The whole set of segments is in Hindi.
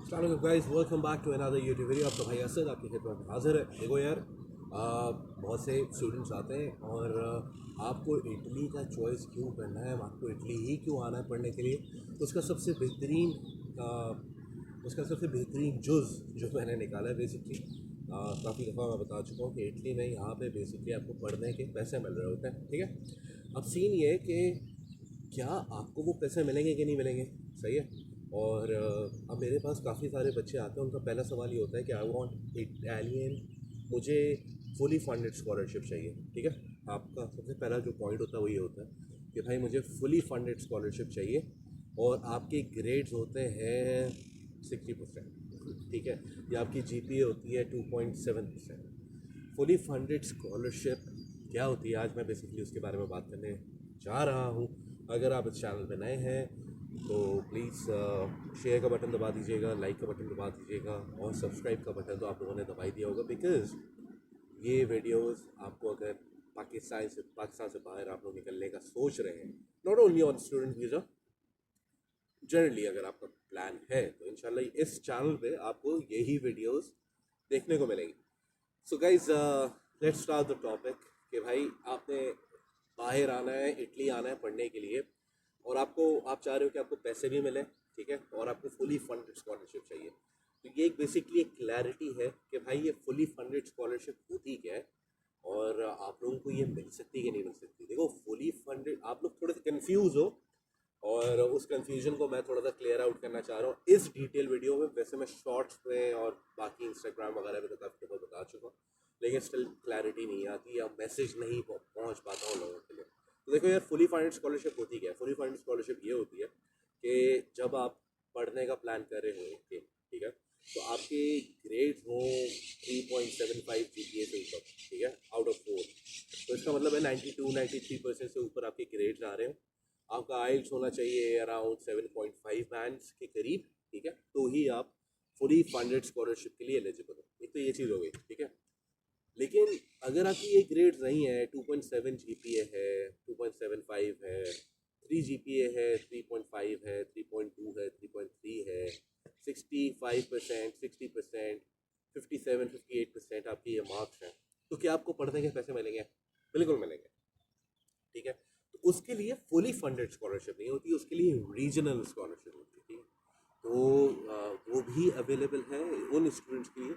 अस्सलाम guys, welcome back to another YouTube video. आपका भाई असद आपकी खिदमत में हाजिर है। देखो यार, बहुत से स्टूडेंट्स आते हैं और आपको इटली का चॉइस क्यों करना है, आपको इटली ही क्यों आना है पढ़ने के लिए। तो उसका सबसे बेहतरीन जुज़ जो मैंने निकाला है बेसिकली, काफ़ी दफ़ा मैं बता चुका हूँ कि इटली में यहाँ पे बेसिकली आपको पढ़ने के पैसे मिल रहे होते हैं। ठीक है, अब सीन ये है कि क्या आपको वो पैसे मिलेंगे कि नहीं मिलेंगे। सही है। और अब मेरे पास काफ़ी सारे बच्चे आते हैं, उनका पहला सवाल ये होता है कि आई वांट इटालियन, मुझे फुली फंडेड स्कॉलरशिप चाहिए। ठीक है, आपका सबसे पहला जो पॉइंट होता है वो ये होता है कि भाई मुझे फुली फंडेड स्कॉलरशिप चाहिए और आपके ग्रेड्स होते हैं 60%। ठीक है, या आपकी जीपीए होती है 2.7%। फुली फंडेड स्कॉलरशिप क्या होती है, आज मैं बेसिकली उसके बारे में बात करने जा रहा हूँ। अगर आप इस चैनल पर नए हैं तो प्लीज़ शेयर का बटन दबा दीजिएगा, लाइक का बटन दबा दीजिएगा और सब्सक्राइब का बटन तो आप लोगों ने दबा ही दिया होगा, बिकॉज़ ये वीडियोस आपको अगर पाकिस्तान से बाहर आप लोग निकलने का सोच रहे हैं, not only on student visa, generally अगर आपका प्लान है तो इंशाल्लाह इस चैनल पे आपको यही वीडियोस देखने को मिलेंगी। So guys, let's start the topic कि भाई आपने बाहर आना है, इटली आना है पढ़ने के लिए और आप चाह रहे हो कि आपको पैसे भी मिले। ठीक है, और आपको फुली फंडेड स्कॉलरशिप चाहिए। तो ये एक बेसिकली एक क्लैरिटी है कि भाई ये फुली फंडेड स्कॉलरशिप होती क्या है और आप लोगों को ये मिल सकती है कि नहीं मिल सकती। देखो, फुली फंडेड, आप लोग थोड़े से कंफ्यूज हो और उस कंफ्यूजन को मैं थोड़ा सा क्लियर आउट करना चाह रहा हूँ इस डिटेल वीडियो में। वैसे मैं शॉर्ट्स में और बाकी इंस्टाग्राम वगैरह पे तो काफ़ी दफ़ा बता चुका हूँ, लेकिन स्टिल क्लैरिटी नहीं आती या मैसेज नहीं पहुँच पाता हूँ लोगों के लिए। तो देखो यार, फुली फंडेड स्कॉलरशिप होती क्या है। फुली फंडेड स्कॉलरशिप ये होती है कि जब आप पढ़ने का प्लान कर रहे हो, ठीक है, तो आपके ग्रेड्स हों 3.75 जीपीए से ऊपर। ठीक है, आउट ऑफ 4। तो इसका मतलब है 92-93% से ऊपर आपके ग्रेड्स आ रहे हो। आपका आइल्स होना चाहिए अराउंड 7.5 बैंड्स के करीब। ठीक है, तो ही आप फुली फंडेड स्कॉलरशिप के लिए एलिजिबल हो। एक तो ये चीज़ हो गई। ठीक है, लेकिन अगर आपकी ये ग्रेड नहीं है, 2.7 जीपीए है, 2.75 है, 3 जीपीए है, 3.5 है, 3.2 है, 3.3 है, 65%, 60%, 57-58% आपके ये मार्क्स हैं, तो क्या आपको पढ़ने के पैसे मिलेंगे? बिल्कुल मिलेंगे। ठीक है, तो उसके लिए फुली फंडेड स्कॉलरशिप नहीं होती, उसके लिए रीजनल स्कॉलरशिप होती है। ठीक है, तो वो भी अवेलेबल है उन स्टूडेंट्स के लिए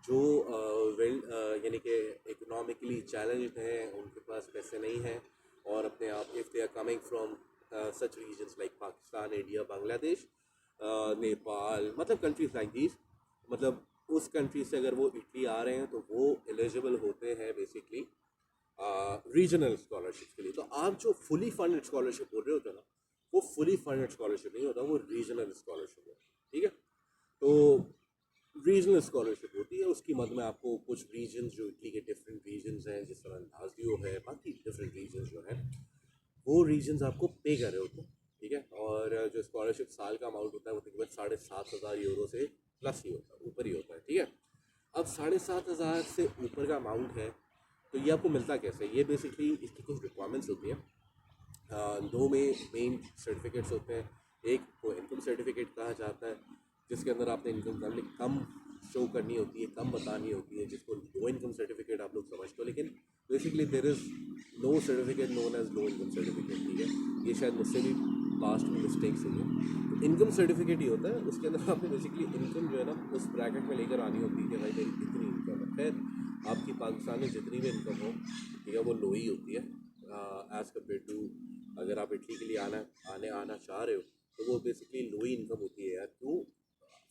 जो वेल यानी कि इकोनॉमिकली चैलेंज्ड हैं, उनके पास पैसे नहीं हैं और अपने आप, if they are coming from such regions like Pakistan, India, Bangladesh, Nepal, मतलब कंट्रीज लाइक दीज, मतलब उस कंट्री से अगर वो इटली आ रहे हैं तो वो एलिजिबल होते हैं बेसिकली रीजनल स्कॉलरशिप के लिए। तो आप जो फुली फंडेड स्कॉलरशिप बोल रहे होते हो ना, वो फुली फंडेड स्कॉलरशिप नहीं होता, वो रीजनल स्कॉलरशिप होता है। ठीक है, तो रीजनल स्कॉलरशिप होती है, उसकी मद में आपको कुछ रीजन्स जो इटली के डिफरेंट रीजन्स हैं, जिस तरह लाज़ियो है, बाकी डिफरेंट रीजन्स जो हैं, वो रीजन्स आपको पे कर रहे होते हैं। ठीक है, और जो स्कॉलरशिप साल का अमाउंट होता है वो तकरीबन 7,500 यूरो से प्लस ही होता है, ऊपर ही होता है। ठीक है, अब 7,500 से ऊपर का अमाउंट है तो ये आपको मिलता कैसे? ये बेसिकली इसकी कुछ रिक्वायरमेंट्स होती हैं। दो में मेन सर्टिफिकेट्स होते हैं। एक को इनकम सर्टिफिकेट कहा जाता है, जिसके अंदर आपने इनकम कम शो करनी होती है, कम बतानी होती है, जिसको लो इनकम सर्टिफिकेट आप लोग समझते हो। लेकिन basically there is no certificate known as low income certificate. ठीक है, ये शायद मुझसे भी पास्ट में मिस्टेक्स हुई हैं। तो इनकम सर्टिफिकेट ही होता है, उसके अंदर आपने बेसिकली इनकम जो है ना उस ब्रैकेट में लेकर आनी होती है कि भाई मेरी कितनी इनकम है। खैर, आपकी पाकिस्तान में जितनी भी इनकम हो, ठीक है, वो लो ही होती है एज़ कम्पेयर टू अगर आप इटली के लिए आना चाह रहे हो तो वो बेसिकली लो ही इनकम होती है यार। क्यों?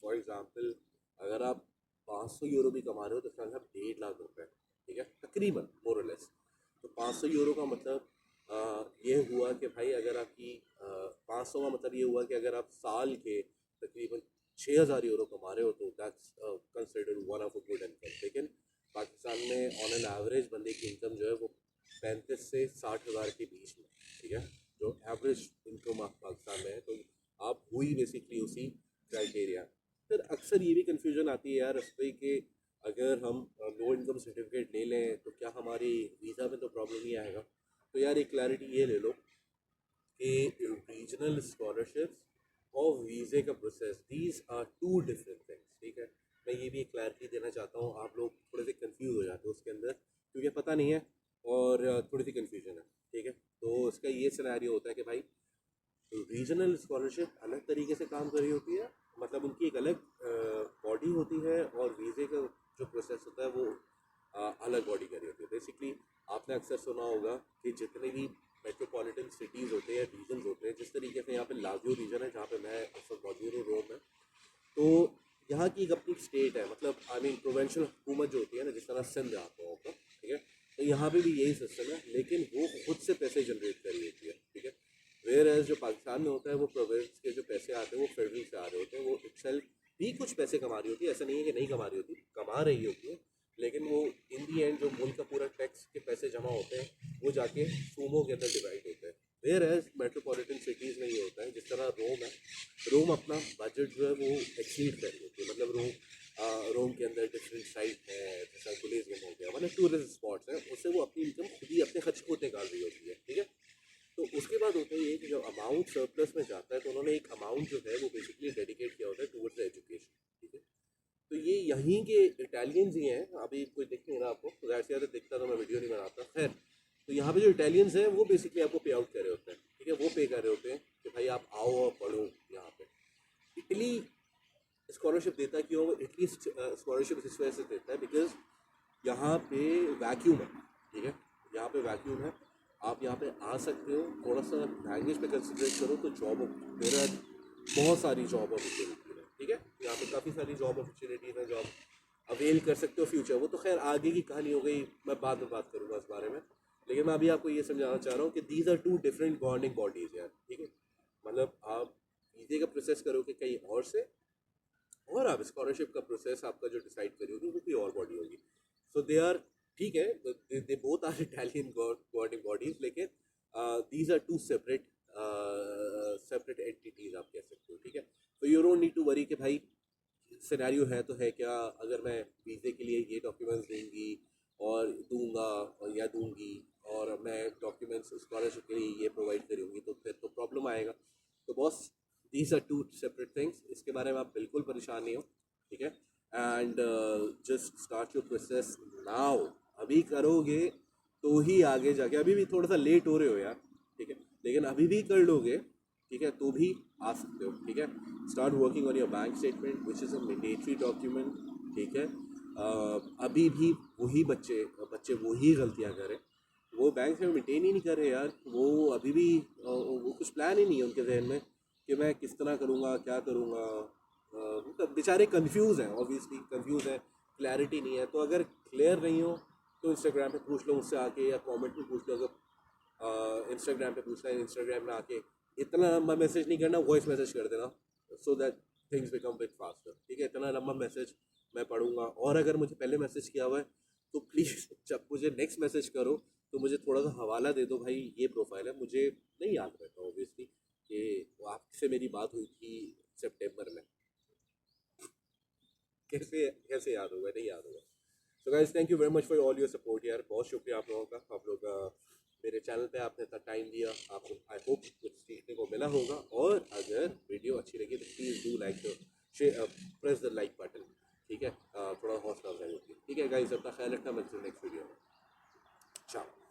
फॉर एग्जांपल, अगर आप 500 यूरो भी कमा रहे हो तो इसका मतलब 1.5 लाख रुपए। ठीक है, तकरीबन मोर और लेस। तो 500 यूरो का मतलब ये हुआ कि भाई अगर आपकी 500 का मतलब ये हुआ कि अगर आप साल के तकरीबन 6,000 यूरो कमा रहे हो तो that's considered one of a good income. लेकिन पाकिस्तान में ऑन एन एवरेज बंदे की इनकम जो है वो 35 से 60,000 के बीच में। ठीक है, जो एवरेज इनकम ऑफ पाकिस्तान में है, तो आप हुई बेसिकली उसी क्राइटेरिया। फिर अक्सर ये भी कन्फ्यूजन आती है यार इस पर कि अगर हम लो इनकम सर्टिफिकेट ले लें तो क्या हमारी वीज़ा में तो प्रॉब्लम नहीं आएगा। तो यार एक क्लैरिटी ये ले लो कि रीजनल स्कॉलरशिप्स और वीज़े का process, these are two different things, ठीक है। मैं ये भी एक क्लैरिटी देना चाहता हूँ, आप लोग थोड़े से कंफ्यूज हो जाते हो उसके अंदर क्योंकि पता नहीं है और थोड़ी सी कन्फ्यूजन है, ठीक है। तो उसका ये सिनेरियो होता है कि भाई रीजनल स्कॉलरशिप अलग तरीके से काम कर रही होती है, मतलब उनकी एक अलग बॉडी होती है और वीज़े का जो प्रोसेस होता है वो अलग बॉडी कर रही होती है। बेसिकली आपने अक्सर सुना होगा कि जितने भी मेट्रोपॉलिटन सिटीज़ होते हैं, रीजन होते हैं, जिस तरीके से यहाँ पे लाजियो रीजन है जहाँ पे मैं इस वक्त मौजूद हूँ, रोम में, तो यहाँ की एक अपनी स्टेट है, मतलब आई मीन प्रोवेंशल हुकूमत जो होती है ना, जिस तरह सिंध आपको होगा, ठीक है। तो यहाँ पे भी यही सिस्टम है, लेकिन वो खुद से पैसे जनरेट कर रही होती है, ठीक है। वेयर एज जो पाकिस्तान में होता है वो प्रोविंस के जो पैसे आते हैं वो फेडरल से आ रहे होते हैं, वो इटसेल्फ भी कुछ पैसे कमा रही होती है, ऐसा नहीं है कि नहीं कमा रही होती, कमा रही होती है, लेकिन वो इन दी एंड जो मुल्क का पूरा टैक्स के पैसे जमा होते हैं वो जाके सूमों के अंदर डिवाइड होते हैं। वेयर एज मेट्रोपॉलिटन सिटीज़ में ये होता है, जिस तरह रोम है, रोम अपना बजट जो है वो एक्सीड कर रही होती है, मतलब रोम के अंदर डिफरेंट साइट है, जैसा गुलेजियम हो गया, मतलब टूरिस्ट स्पॉट्स हैं, उससे वो अपनी इनकम खुद ही अपने खर्च खुद निकाल रही होती है, ठीक है। तो उसके बाद होता है ये कि जब अमाउंट सरप्लस में जाता है तो उन्होंने एक अमाउंट जो है वो बेसिकली डेडिकेट किया होता है टूवर्ड्स एजुकेशन, ठीक है। तो ये यहीं के इटालियंस ही हैं, अभी कोई दिख नहीं रहा आपको, तो ज़ाहिर सी बात है, दिखता तो मैं वीडियो नहीं बनाता, खैर। तो यहाँ पे जो इटालियंस हैं वो बेसिकली आपको पे आउट कर रहे होते हैं, ठीक है, वो पे कर रहे होते हैं कि भाई आप आओ और पढ़ो यहाँ पे। इटली स्कॉलरशिप देता है, क्यों? वो इटली स्कॉलरशिप इस वजह से देता है बिकॉज यहाँ पे वैक्यूम है, ठीक है, यहाँ पे वैक्यूम है। आप यहाँ पे आ सकते हो, थोड़ा सा लैंग्वेज पे कंसिडरेट करो तो जॉब मेरा बहुत सारी जॉब अपॉर्चुनिटी है, ठीक है। यहाँ पे काफ़ी सारी जॉब अपॉर्चुनिटीज़ हैं जो आप अवेल कर सकते हो फ्यूचर, वो तो खैर आगे की कहानी हो गई, मैं बाद में बात करूँगा इस बारे में। लेकिन मैं अभी आपको ये समझाना चाह रहा हूँ कि these are two different governing bodies यार, ठीक है। मतलब आप वीज़े का प्रोसेस करोगे कहीं और से, और आप स्कॉलरशिप का प्रोसेस आपका जो डिसाइड करी होगी वो कोई और बॉडी होगी। सो दे आर, ठीक है, they both are Italian governing bodies, लेकिन these are two separate separate entities आप कह सकते हो, ठीक है। तो you don't need to worry कि भाई सिनेरियो है तो है क्या, अगर मैं वीज़े के लिए ये डॉक्यूमेंट्स दूंगी और दूंगा और या दूंगी और मैं डॉक्यूमेंट्स स्कॉलरशिप के लिए ये प्रोवाइड करूँगी तो फिर तो प्रॉब्लम आएगा। तो boss, these are two separate things, इसके बारे में आप बिल्कुल परेशान नहीं हो, ठीक है। And just start your process now, अभी करोगे तो ही आगे जाके, अभी भी थोड़ा सा लेट हो रहे हो यार, ठीक है, लेकिन अभी भी कर लोगे, ठीक है, तो भी आ सकते हो, ठीक है। Start working on your bank statement which is a mandatory document, ठीक है। अभी भी वही बच्चे बच्चे वही गलतियाँ करें, वो बैंक से मेंटेन ही नहीं कर रहे यार, वो अभी भी वो कुछ प्लान ही नहीं है उनके जहन में कि मैं किस तरह करूँगा, क्या करूँगा। बेचारे कंफ्यूज हैं, ऑब्वियसली कंफ्यूज हैं, क्लैरिटी नहीं है। तो अगर क्लियर नहीं हो तो इंस्टाग्राम पे पूछ लो मुझसे आके, या कमेंट में पूछ लो, अगर इंस्टाग्राम पे पूछना है इंस्टाग्राम में आके। इतना लंबा मैसेज नहीं करना, वॉइस मैसेज कर देना, so that things become bit faster, ठीक है। इतना लंबा मैसेज मैं पढ़ूंगा, और अगर मुझे पहले मैसेज किया हुआ है तो प्लीज़ जब मुझे नेक्स्ट मैसेज करो तो मुझे थोड़ा सा हवाला दे दो, भाई ये प्रोफाइल है, मुझे नहीं याद रहता ऑब्वियसली कि वो आपसे मेरी बात हुई थी सितंबर में, कैसे कैसे याद होगा, नहीं याद होगा। So guys, thank you very much for all your support यार, बहुत शुक्रिया आप लोगों का, आप लोग मेरे चैनल पे आपने इतना टाइम दिया, आपको आई होप कुछ सीखने को मिला होगा, और अगर वीडियो अच्छी लगी तो please do like share, press the like button, ठीक है। थोड़ा हौसला अफजाई होती है, ठीक है गाइस, अपना ख्याल रखना, मिलते हैं नेक्स्ट वीडियो में, चाओ।